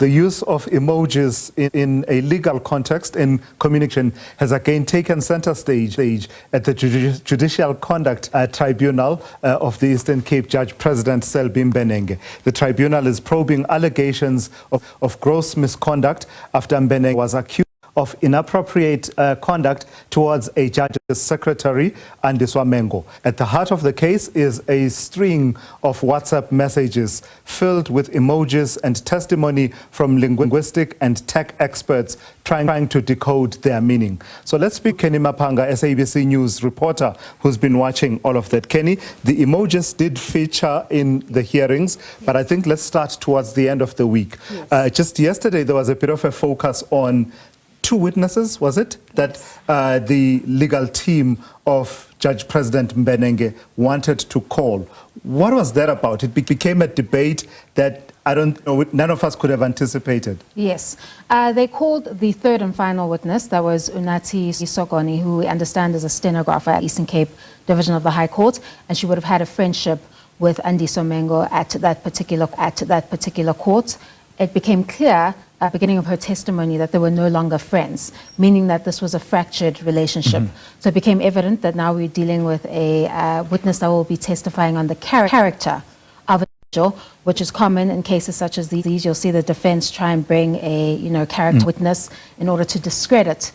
the use of emojis in a legal context in communication has again taken center stage at the Judicial Conduct Tribunal of the Eastern Cape. Judge President Selby Mbenenge. The tribunal is probing allegations of gross misconduct after Mbenenge was accused of inappropriate conduct towards a judge's secretary, Andiswa Mengo. At the heart of the case is a string of WhatsApp messages filled with emojis and testimony from linguistic and tech experts trying to decode their meaning. So let's speak Canny Maphanga, SABC News reporter, who's been watching all of that. Canny, the emojis did feature in the hearings, but I think let's start towards the end of the week. Yes. Just yesterday, there was a bit of a focus on two witnesses, was it, that the legal team of Judge President Mbenenge wanted to call. What was that about? It became a debate that I don't know, none of us could have anticipated. Yes. They called the third and final witness, that was Unati Sogoni, who we understand is a stenographer at Eastern Cape Division of the High Court, and she would have had a friendship with Andiswa Mengo at that particular court. It became clear at the beginning of her testimony that they were no longer friends, meaning that this was a fractured relationship. So it became evident that now we're dealing with a witness that will be testifying on the character of an individual, which is common in cases such as these. You'll see the defense try and bring a character witness in order to discredit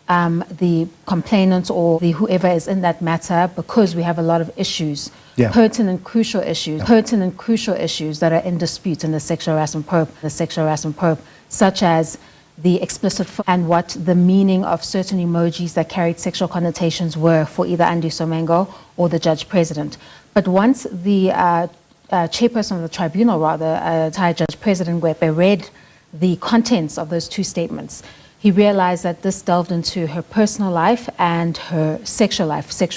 the complainant or whoever is in that matter, because we have a lot of issues, pertinent crucial issues that are in dispute in the sexual harassment probe, such as the explicit and what the meaning of certain emojis that carried sexual connotations were for either Andiswa Mengo or the judge president. But once the chairperson of the tribunal, Judge President Gwepe, read the contents of those two statements, he realized that this delved into her personal life and her sexual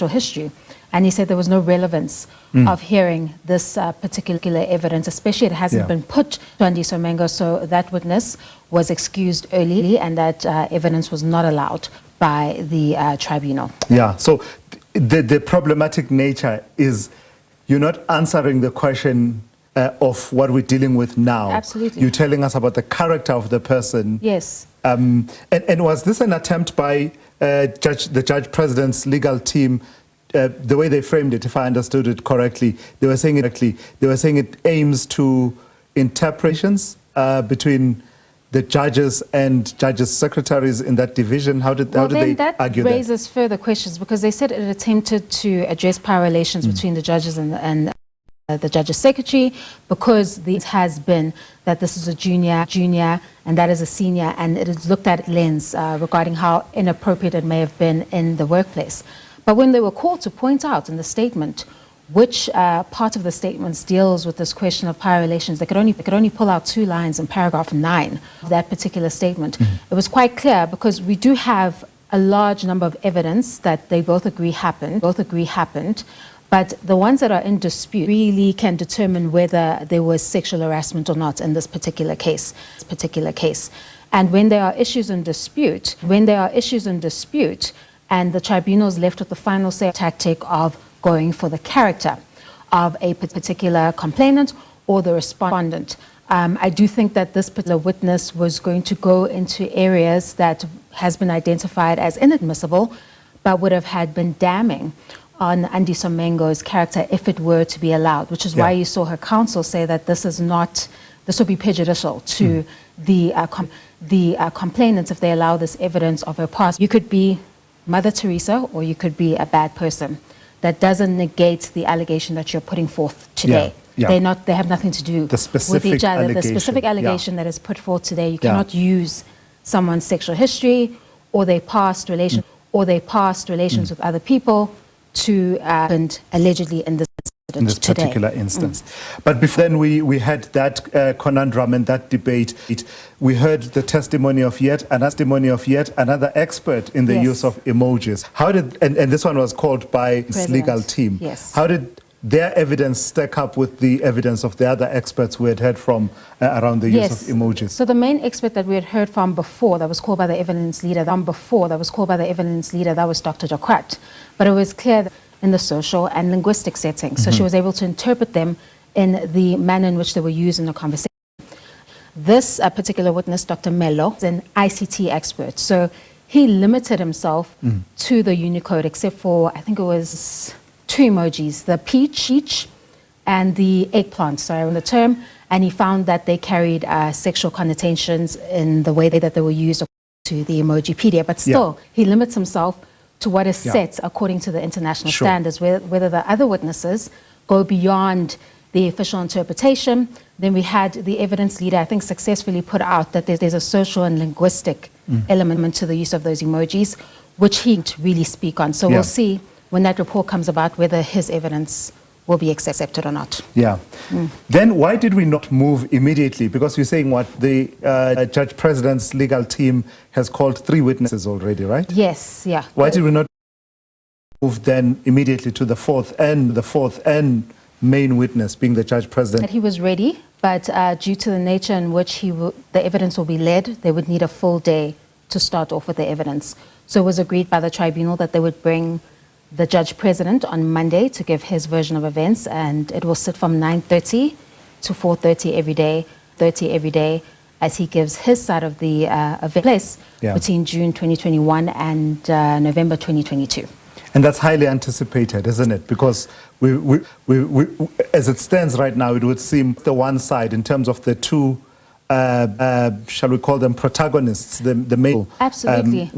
history. And he said there was no relevance of hearing this particular evidence, especially it hasn't been put to Andiswa Mengo, so that witness was excused early and that evidence was not allowed by the tribunal. Yeah, so the problematic nature is you're not answering the question of what we're dealing with now. Absolutely. You're telling us about the character of the person. Yes. And was this an attempt by the Judge President's legal team? The way they framed it, if I understood it correctly, they were saying it aims to interpretations between the judges and judges' secretaries in that division. How did they argue that? That raises further questions, because they said it attempted to address power relations between the judges and the judge's secretary, because this has been that this is a junior and that is a senior, and it is looked at lens regarding how inappropriate it may have been in the workplace. But when they were called to point out in the statement which part of the statements deals with this question of power relations, they could only pull out 2 lines in paragraph 9 of that particular statement. It was quite clear, because we do have a large number of evidence that they both agree happened, but the ones that are in dispute really can determine whether there was sexual harassment or not in this particular case. And when there are issues in dispute, and the tribunal is left with the final say tactic of going for the character of a particular complainant or the respondent. I do think that this particular witness was going to go into areas that has been identified as inadmissible, but would have had been damning on Andiswa Mengo's character if it were to be allowed, which is why you saw her counsel say that this will be prejudicial to the complainants if they allow this evidence of her past. You could be Mother Teresa, or you could be a bad person. That doesn't negate the allegation that you're putting forth today. They have nothing to do with each other. The specific allegation that is put forth today, you cannot use someone's sexual history or their past relations with other people to allegedly in this particular instance. But before then, we had that conundrum and that debate. We heard the testimony of yet another expert in the use of emojis. How did, and this one was called by its legal team. Yes. How did their evidence stack up with the evidence of the other experts we had heard from around the use of emojis? So the main expert that we had heard from before, that was called by the evidence leader, that was Dr. Jacquat. But it was clear that in the social and linguistic setting. So she was able to interpret them in the manner in which they were used in the conversation. this particular witness, Dr. Mello, is an ICT expert. So he limited himself to the Unicode, except for, I think it was 2 emojis, the peach and the eggplant, sorry on the term, and he found that they carried sexual connotations in the way that they were used to the Emojipedia. But still, he limits himself to what is set according to the international standards, whether the other witnesses go beyond the official interpretation. Then we had the evidence leader, I think, successfully put out that there's a social and linguistic element to the use of those emojis, which he didn't really speak on. So we'll see when that report comes about whether his evidence will be accepted or not. Yeah. Then why did we not move immediately? Because you're saying what the Judge President's legal team has called 3 witnesses already, right? Yes, yeah. Why did we not move then immediately to the fourth and main witness, being the Judge President? That he was ready, but due to the nature in which the evidence will be led, they would need a full day to start off with the evidence. So it was agreed by the tribunal that they would bring the Judge President on Monday to give his version of events, and it will sit from 9:30 to 4:30 every day, as he gives his side of the event between June 2021 and November 2022. And that's highly anticipated, isn't it? Because we, as it stands right now, it would seem the one side in terms of the 2, shall we call them protagonists, the main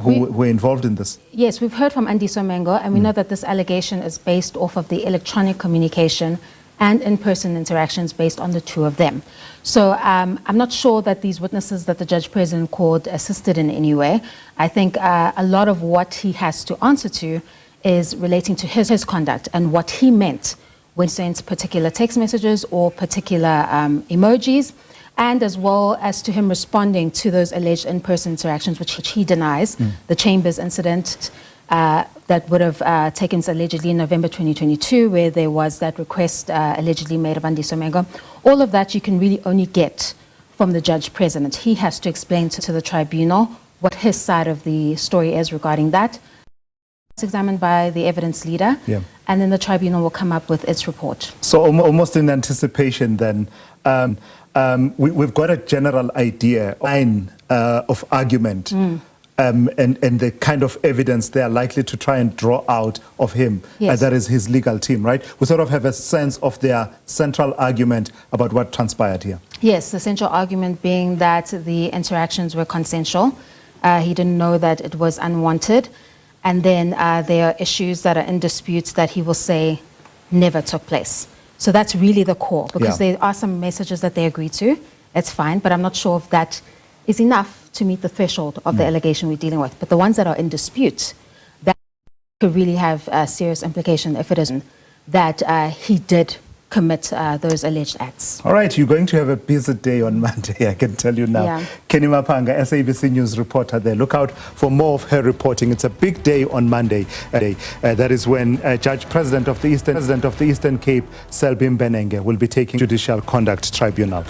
who were involved in this. Yes, we've heard from Andiswa Mengo, and we know that this allegation is based off of the electronic communication and in-person interactions based on the 2 of them. So I'm not sure that these witnesses that the Judge President called assisted in any way. I think a lot of what he has to answer to is relating to his conduct and what he meant when he sent particular text messages or particular emojis, and as well as to him responding to those alleged in-person interactions, which he denies. The Chambers incident that would have taken place allegedly in November 2022, where there was that request allegedly made of Andiswa Mengo. All of that you can really only get from the Judge President. He has to explain to the tribunal what his side of the story is regarding that. It's examined by the evidence leader, and then the tribunal will come up with its report. So almost in anticipation then, we've got a general idea of argument and the kind of evidence they are likely to try and draw out of him. That is his legal team, right? We sort of have a sense of their central argument about what transpired here. Yes, the central argument being that the interactions were consensual. He didn't know that it was unwanted. And then there are issues that are in dispute that he will say never took place. So that's really the core, because there are some messages that they agree to. That's fine, but I'm not sure if that is enough to meet the threshold of the allegation we're dealing with. But the ones that are in dispute, that could really have a serious implication if it isn't that he did commit those alleged acts. All right, you're going to have a busy day on Monday, I can tell you now. Canny Maphanga, SABC News reporter there. Look out for more of her reporting. It's a big day on Monday. That is when Judge President of the Eastern Cape, Selby Mbenenge, will be taking Judicial Conduct Tribunal.